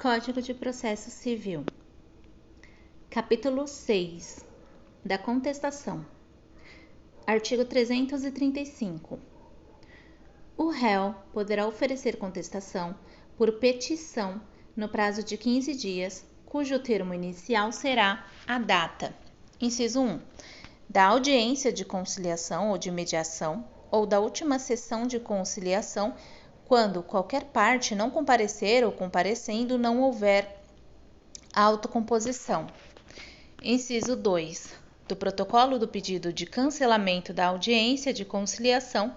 Código de Processo Civil. Capítulo 6. Da contestação. Artigo 335. O réu poderá oferecer contestação por petição no prazo de 15 dias, cujo termo inicial será a data. Inciso 1. Da audiência de conciliação ou de mediação, ou da última sessão de conciliação, quando qualquer parte não comparecer ou comparecendo não houver autocomposição. Inciso 2. Do protocolo do pedido de cancelamento da audiência de conciliação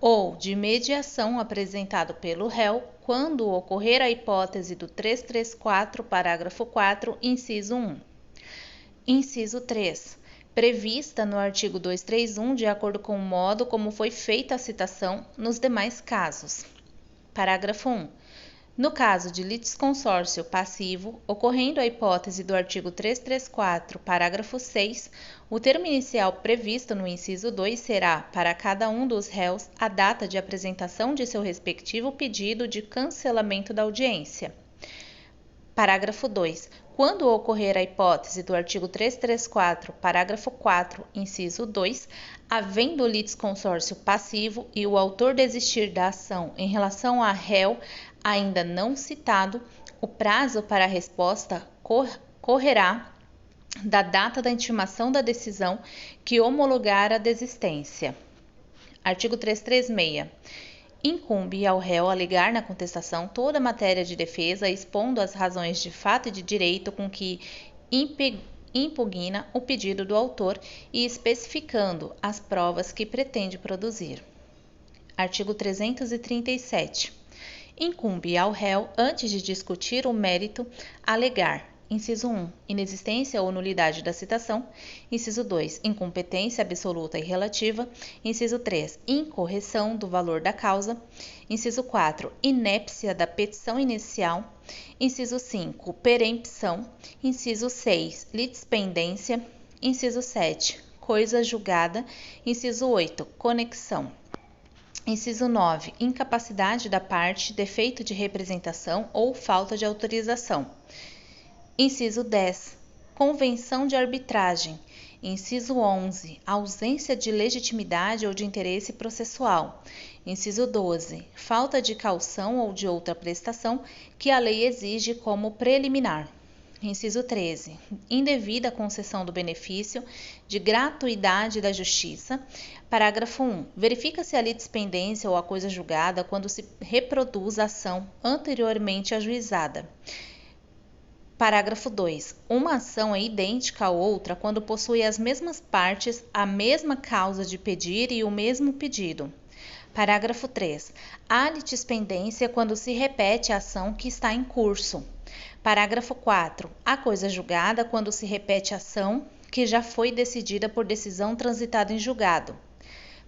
ou de mediação apresentado pelo réu, quando ocorrer a hipótese do 334, parágrafo 4, inciso 1. Inciso 3. Prevista no artigo 231, de acordo com o modo como foi feita a citação nos demais casos. Parágrafo 1. No caso de litisconsórcio passivo, ocorrendo a hipótese do artigo 334, parágrafo 6, o termo inicial previsto no inciso 2 será, para cada um dos réus, a data de apresentação de seu respectivo pedido de cancelamento da audiência. Parágrafo 2. Quando ocorrer a hipótese do artigo 334, parágrafo 4, inciso 2, havendo litisconsórcio passivo e o autor desistir da ação em relação a réu ainda não citado, o prazo para a resposta correrá da data da intimação da decisão que homologar a desistência. Artigo 336. Incumbe ao réu alegar na contestação toda a matéria de defesa, expondo as razões de fato e de direito com que impugna o pedido do autor e especificando as provas que pretende produzir. Artigo 337. Incumbe ao réu, antes de discutir o mérito, alegar: inciso 1, inexistência ou nulidade da citação. Inciso 2, incompetência absoluta e relativa. Inciso 3, incorreção do valor da causa. Inciso 4, inépcia da petição inicial. Inciso 5, perempção. Inciso 6, litispendência. Inciso 7, coisa julgada. Inciso 8, conexão. Inciso 9, incapacidade da parte, defeito de representação ou falta de autorização. Inciso 10, convenção de arbitragem. Inciso 11, ausência de legitimidade ou de interesse processual. Inciso 12, falta de caução ou de outra prestação que a lei exige como preliminar. Inciso 13, indevida concessão do benefício de gratuidade da justiça. Parágrafo 1. Verifica-se a litispendência ou a coisa julgada quando se reproduz a ação anteriormente ajuizada. Parágrafo 2. Uma ação é idêntica a outra quando possui as mesmas partes, a mesma causa de pedir e o mesmo pedido. Parágrafo 3. Há litispendência quando se repete a ação que está em curso. Parágrafo 4. Há coisa julgada quando se repete a ação que já foi decidida por decisão transitada em julgado.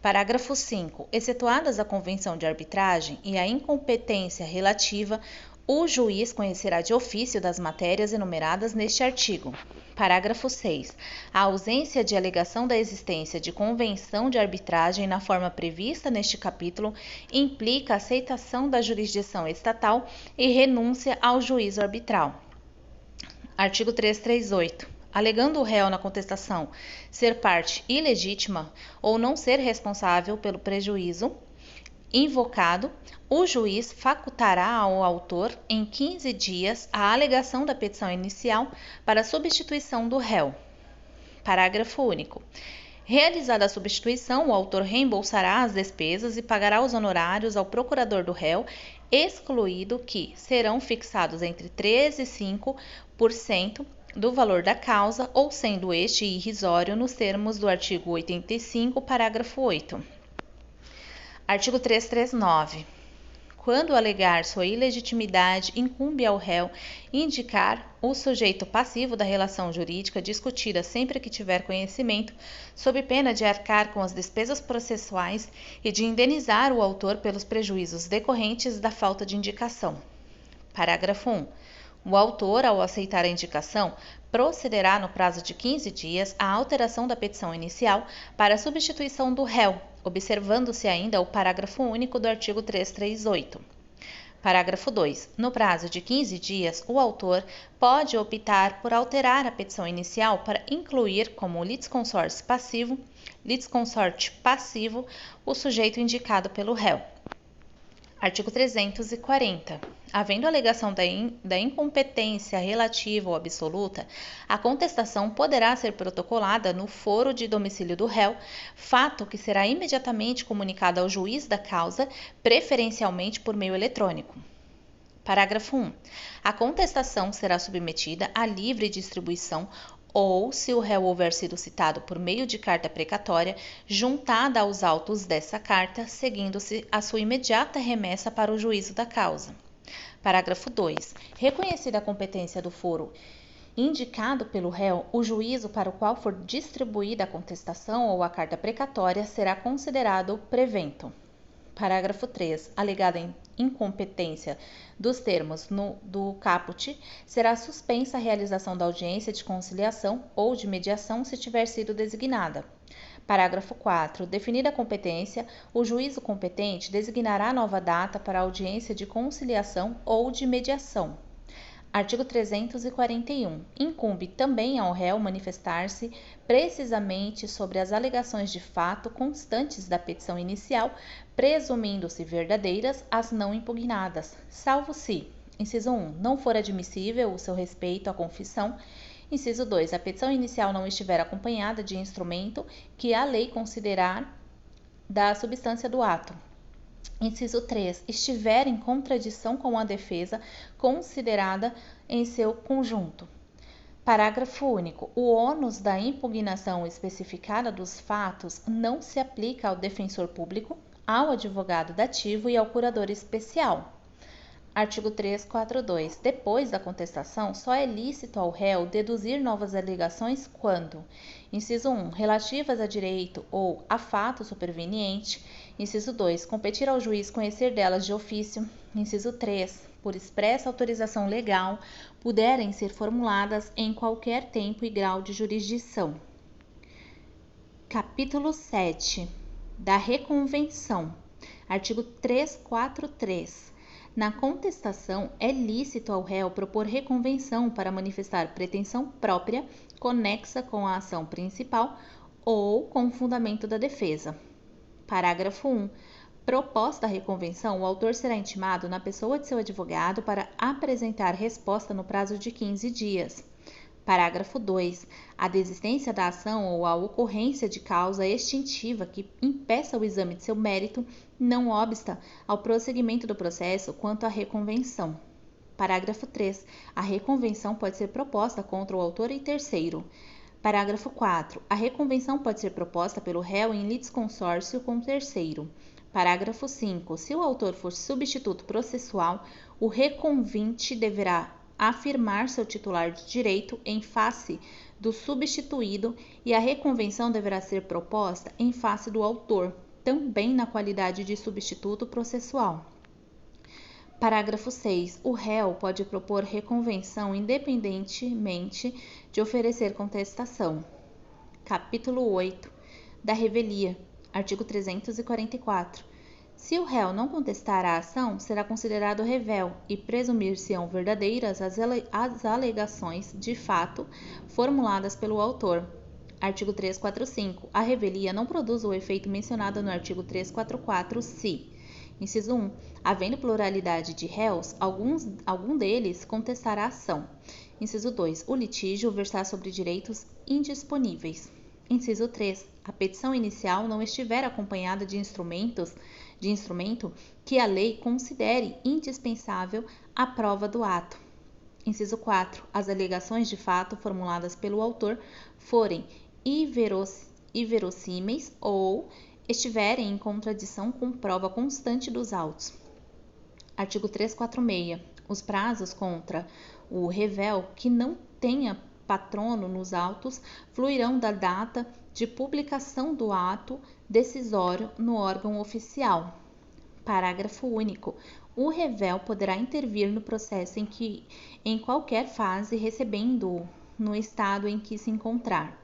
Parágrafo 5. Excetuadas a convenção de arbitragem e a incompetência relativa, o juiz conhecerá de ofício das matérias enumeradas neste artigo. Parágrafo 6. A ausência de alegação da existência de convenção de arbitragem na forma prevista neste capítulo implica aceitação da jurisdição estatal e renúncia ao juízo arbitral. Artigo 338. Alegando o réu na contestação ser parte ilegítima ou não ser responsável pelo prejuízo invocado, o juiz facultará ao autor, em 15 dias, a alegação da petição inicial para substituição do réu. Parágrafo único. Realizada a substituição, o autor reembolsará as despesas e pagará os honorários ao procurador do réu, excluído que serão fixados entre 3% e 5% do valor da causa, ou sendo este irrisório nos termos do artigo 85, parágrafo 8. Artigo 339. Quando alegar sua ilegitimidade, incumbe ao réu indicar o sujeito passivo da relação jurídica discutida sempre que tiver conhecimento, sob pena de arcar com as despesas processuais e de indenizar o autor pelos prejuízos decorrentes da falta de indicação. Parágrafo 1. O autor, ao aceitar a indicação, procederá no prazo de 15 dias à alteração da petição inicial para a substituição do réu, observando-se ainda o parágrafo único do artigo 338. Parágrafo 2. No prazo de 15 dias, o autor pode optar por alterar a petição inicial para incluir como litisconsorte passivo o sujeito indicado pelo réu. Artigo 340. Havendo alegação da incompetência relativa ou absoluta, a contestação poderá ser protocolada no foro de domicílio do réu, fato que será imediatamente comunicado ao juiz da causa, preferencialmente por meio eletrônico. Parágrafo 1. A contestação será submetida à livre distribuição ou, se o réu houver sido citado por meio de carta precatória, juntada aos autos dessa carta, seguindo-se a sua imediata remessa para o juízo da causa. Parágrafo 2. Reconhecida a competência do foro indicado pelo réu, o juízo para o qual for distribuída a contestação ou a carta precatória será considerado prevento. Parágrafo 3. Alegada incompetência dos termos do caput, será suspensa a realização da audiência de conciliação ou de mediação se tiver sido designada. Parágrafo 4. Definida a competência, o juízo competente designará nova data para a audiência de conciliação ou de mediação. Artigo 341. Incumbe também ao réu manifestar-se precisamente sobre as alegações de fato constantes da petição inicial, presumindo-se verdadeiras as não impugnadas, salvo se: inciso 1. Não for admissível o seu respeito à confissão. Inciso 2. A petição inicial não estiver acompanhada de instrumento que a lei considerar da substância do ato. Inciso 3. Estiver em contradição com a defesa considerada em seu conjunto. Parágrafo único. O ônus da impugnação especificada dos fatos não se aplica ao defensor público, ao advogado dativo e ao curador especial. Artigo 342. Depois da contestação, só é lícito ao réu deduzir novas alegações quando: inciso 1. Relativas a direito ou a fato superveniente. Inciso 2. Competir ao juiz conhecer delas de ofício. Inciso 3. Por expressa autorização legal, puderem ser formuladas em qualquer tempo e grau de jurisdição. Capítulo 7. Da reconvenção. Artigo 343. Na contestação, é lícito ao réu propor reconvenção para manifestar pretensão própria, conexa com a ação principal ou com o fundamento da defesa. Parágrafo 1. Proposta a reconvenção, o autor será intimado na pessoa de seu advogado para apresentar resposta no prazo de 15 dias. Parágrafo 2. A desistência da ação ou a ocorrência de causa extintiva que impeça o exame de seu mérito não obsta ao prosseguimento do processo quanto à reconvenção. Parágrafo 3. A reconvenção pode ser proposta contra o autor e terceiro. Parágrafo 4. A reconvenção pode ser proposta pelo réu em litisconsórcio com terceiro. Parágrafo 5. Se o autor for substituto processual, o reconvinte deverá afirmar seu titular de direito em face do substituído e a reconvenção deverá ser proposta em face do autor, também na qualidade de substituto processual. Parágrafo 6. O réu pode propor reconvenção independentemente de oferecer contestação. Capítulo 8. Da revelia. Artigo 344. Se o réu não contestar a ação, será considerado revel e presumir-se-ão verdadeiras as alegações de fato formuladas pelo autor. Artigo 345. A revelia não produz o efeito mencionado no artigo 344 se: inciso 1. Havendo pluralidade de réus, algum deles contestar a ação. Inciso 2. O litígio versar sobre direitos indisponíveis. Inciso 3. A petição inicial não estiver acompanhada de instrumento que a lei considere indispensável à prova do ato. Inciso 4. As alegações de fato formuladas pelo autor forem inverossímeis ou estiverem em contradição com prova constante dos autos. Artigo 346. Os prazos contra o revel que não tenha patrono nos autos fluirão da data de publicação do ato decisório no órgão oficial. Parágrafo único. O revel poderá intervir no processo em qualquer fase, recebendo-o no estado em que se encontrar.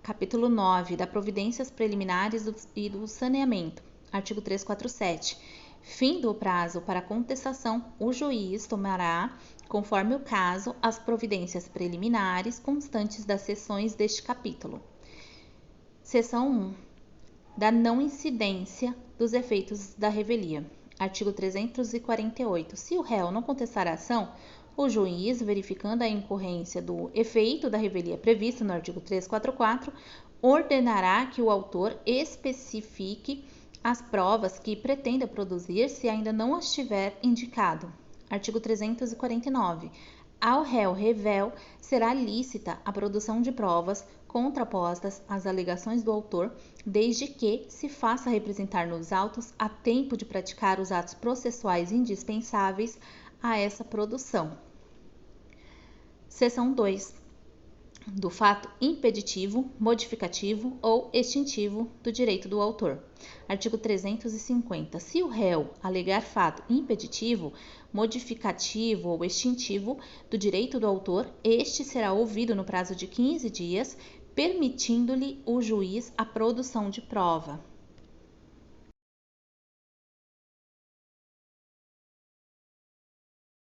Capítulo 9. Da providências preliminares e do saneamento. Artigo 347. Findo o prazo para contestação, o juiz tomará, conforme o caso, as providências preliminares constantes das seções deste capítulo. Seção 1. Da não incidência dos efeitos da revelia. Artigo 348. Se o réu não contestar a ação, o juiz, verificando a incorrência do efeito da revelia previsto no artigo 344, ordenará que o autor especifique as provas que pretenda produzir se ainda não as tiver indicado. Artigo 349. Ao réu revel será lícita a produção de provas contrapostas às alegações do autor, desde que se faça representar nos autos a tempo de praticar os atos processuais indispensáveis a essa produção. Seção 2. Do fato impeditivo, modificativo ou extintivo do direito do autor. Artigo 350. Se o réu alegar fato impeditivo, modificativo ou extintivo do direito do autor, este será ouvido no prazo de 15 dias, permitindo-lhe o juiz a produção de prova.